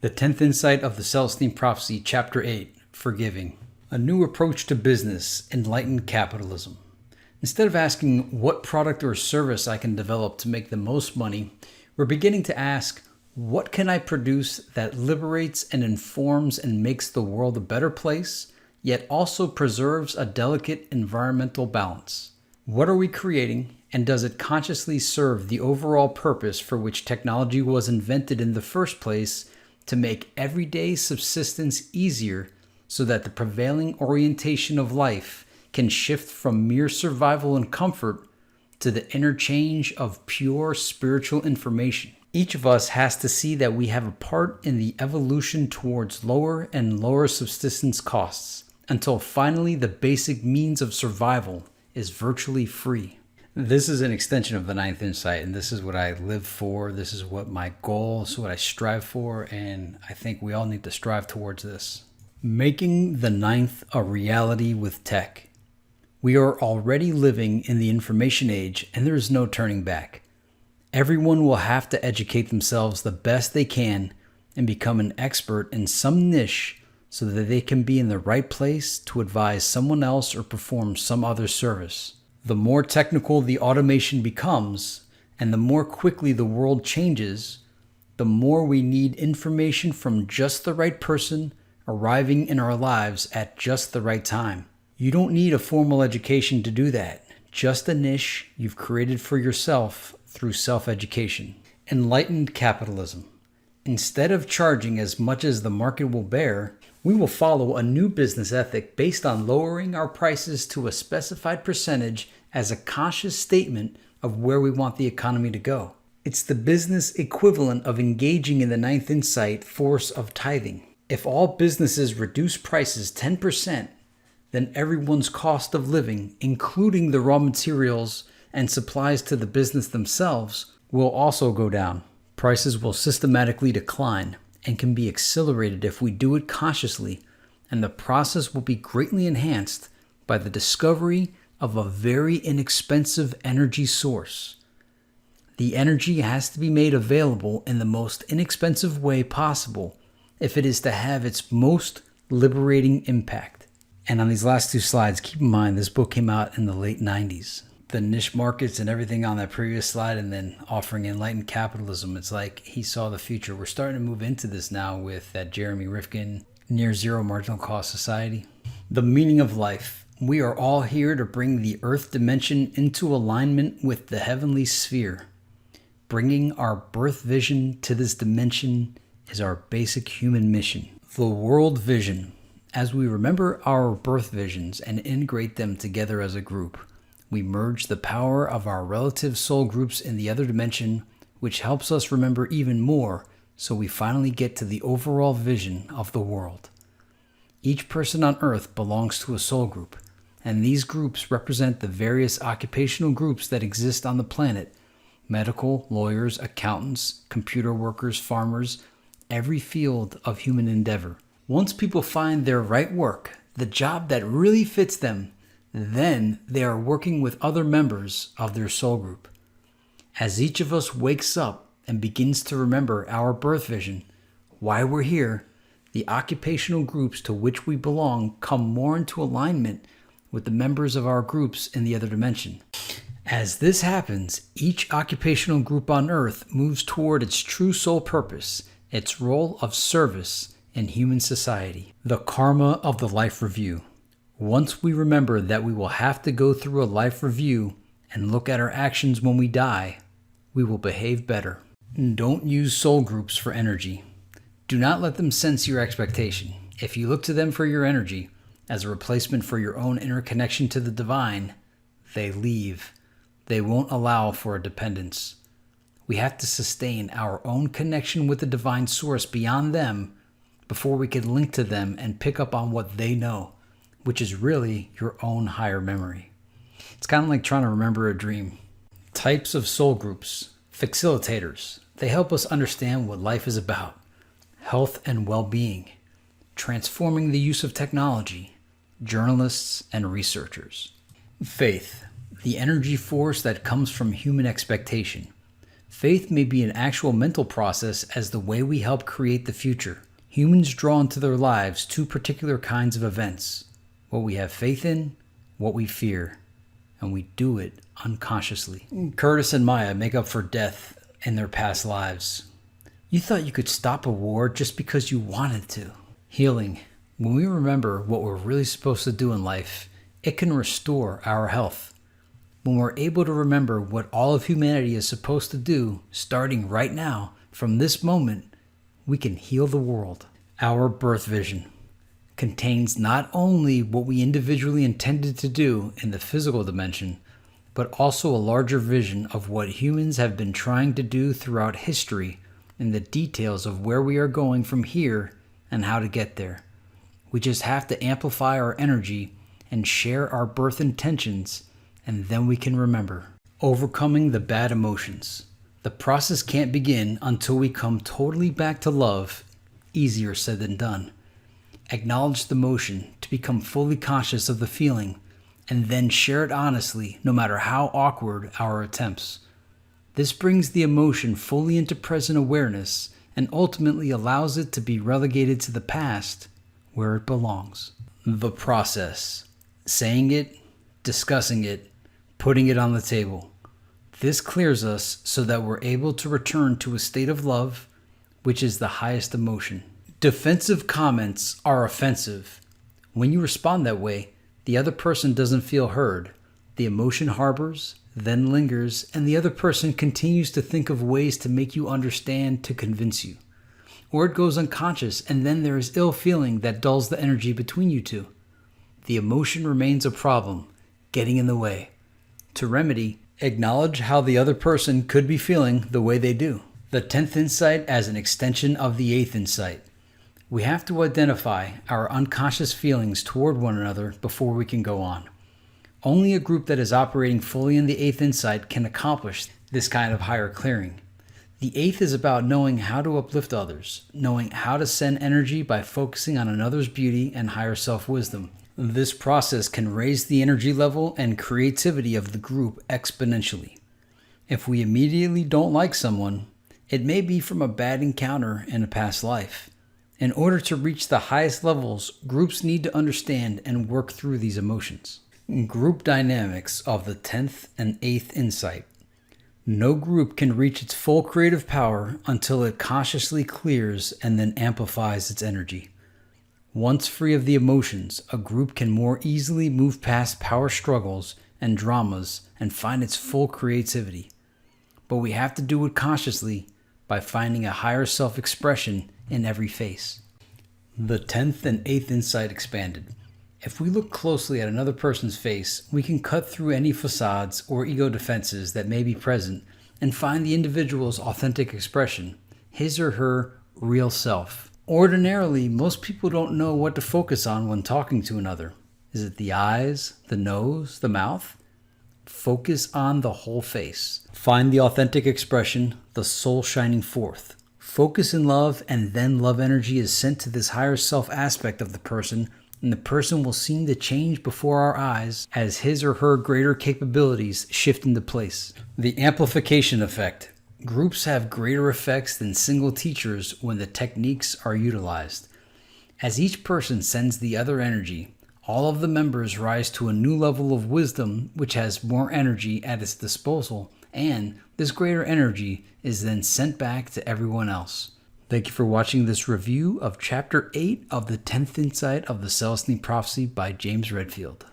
The 10th insight of the Celestine Prophecy, Chapter 8, Forgiving. A new approach to business, enlightened capitalism. Instead of asking what product or service I can develop to make the most money, we're beginning to ask, what can I produce that liberates and informs and makes the world a better place, yet also preserves a delicate environmental balance? What are we creating, and does it consciously serve the overall purpose for which technology was invented in the first place, to make everyday subsistence easier so that the prevailing orientation of life can shift from mere survival and comfort to the interchange of pure spiritual information? Each of us has to see that we have a part in the evolution towards lower and lower subsistence costs, until finally the basic means of survival is virtually free. This is an extension of the 9th insight, and this is what I live for. This is what my goal is, what I strive for, and I think we all need to strive towards this. Making the 9th a reality with tech. We are already living in the information age, and there is no turning back. Everyone will have to educate themselves the best they can and become an expert in some niche so that they can be in the right place to advise someone else or perform some other service. The more technical the automation becomes, and the more quickly the world changes, the more we need information from just the right person arriving in our lives at just the right time. You don't need a formal education to do that, just a niche you've created for yourself through self-education. Enlightened capitalism. Instead of charging as much as the market will bear, we will follow a new business ethic based on lowering our prices to a specified percentage as a conscious statement of where we want the economy to go. It's the business equivalent of engaging in the 9th insight force of tithing. If all businesses reduce prices 10%, then everyone's cost of living, including the raw materials and supplies to the business themselves, will also go down. Prices will systematically decline and can be accelerated if we do it consciously, and the process will be greatly enhanced by the discovery of a very inexpensive energy source. The energy has to be made available in the most inexpensive way possible if it is to have its most liberating impact. And on these last two slides, keep in mind this book came out in the late 90s. The niche markets and everything on that previous slide, and then offering enlightened capitalism. It's like he saw the future. We're starting to move into this now with that Jeremy Rifkin near zero marginal cost society. The meaning of life. We are all here to bring the earth dimension into alignment with the heavenly sphere. Bringing our birth vision to this dimension is our basic human mission. The world vision. As we remember our birth visions and integrate them together as a group, we merge the power of our relative soul groups in the other dimension, which helps us remember even more, so we finally get to the overall vision of the world. Each person on Earth belongs to a soul group, and these groups represent the various occupational groups that exist on the planet: medical, lawyers, accountants, computer workers, farmers, every field of human endeavor. Once people find their right work, the job that really fits them, then they are working with other members of their soul group. As each of us wakes up and begins to remember our birth vision, why we're here, the occupational groups to which we belong come more into alignment with the members of our groups in the other dimension. As this happens, each occupational group on Earth moves toward its true soul purpose, its role of service in human society. The karma of the life review. Once we remember that we will have to go through a life review and look at our actions when we die, we will behave better. Don't use soul groups for energy. Do not let them sense your expectation. If you look to them for your energy as a replacement for your own inner connection to the divine, they leave. They won't allow for a dependence. We have to sustain our own connection with the divine source beyond them before we can link to them and pick up on what they know, which is really your own higher memory. It's kind of like trying to remember a dream. Types of soul groups. Facilitators. They help us understand what life is about. Health and well-being. Transforming the use of technology. Journalists and researchers. Faith. The energy force that comes from human expectation. Faith may be an actual mental process as the way we help create the future. Humans draw into their lives two particular kinds of events: what we have faith in, what we fear, and we do it unconsciously. Curtis and Maya make up for death in their past lives. You thought you could stop a war just because you wanted to. Healing. When we remember what we're really supposed to do in life, it can restore our health. When we're able to remember what all of humanity is supposed to do, starting right now, from this moment, we can heal the world. Our birth vision contains not only what we individually intended to do in the physical dimension, but also a larger vision of what humans have been trying to do throughout history and the details of where we are going from here and how to get there. We just have to amplify our energy and share our birth intentions, and then we can remember. Overcoming the bad emotions. The process can't begin until we come totally back to love. Easier said than done. Acknowledge the emotion to become fully conscious of the feeling, and then share it honestly, no matter how awkward our attempts. This brings the emotion fully into present awareness and ultimately allows it to be relegated to the past where it belongs. The process. Saying it, discussing it, putting it on the table. This clears us so that we're able to return to a state of love, which is the highest emotion. Defensive comments are offensive. When you respond that way, the other person doesn't feel heard. The emotion harbors, then lingers, and the other person continues to think of ways to make you understand to convince you. Or it goes unconscious, and then there is ill feeling that dulls the energy between you two. The emotion remains a problem, getting in the way. To remedy, acknowledge how the other person could be feeling the way they do. The 10th insight as an extension of the 8th insight. We have to identify our unconscious feelings toward one another before we can go on. Only a group that is operating fully in the 8th insight can accomplish this kind of higher clearing. The 8th is about knowing how to uplift others, knowing how to send energy by focusing on another's beauty and higher self-wisdom. This process can raise the energy level and creativity of the group exponentially. If we immediately don't like someone, it may be from a bad encounter in a past life. In order to reach the highest levels, groups need to understand and work through these emotions. Group dynamics of the 10th and 8th insight. No group can reach its full creative power until it consciously clears and then amplifies its energy. Once free of the emotions, a group can more easily move past power struggles and dramas and find its full creativity. But we have to do it consciously by finding a higher self-expression in every face. The 10th and 8th insight expanded. If we look closely at another person's face, we can cut through any facades or ego defenses that may be present and find the individual's authentic expression, his or her real self. Ordinarily, most people don't know what to focus on when talking to another. Is it the eyes, the nose, the mouth? Focus on the whole face. Find the authentic expression, the soul shining forth. Focus in love, and then love energy is sent to this higher self aspect of the person, and the person will seem to change before our eyes as his or her greater capabilities shift into place. The Amplification Effect. Groups have greater effects than single teachers when the techniques are utilized. As each person sends the other energy, all of the members rise to a new level of wisdom which has more energy at its disposal, and this greater energy is then sent back to everyone else. Thank you for watching this review of Chapter 8 of the 10th Insight of the Celestine Prophecy by James Redfield.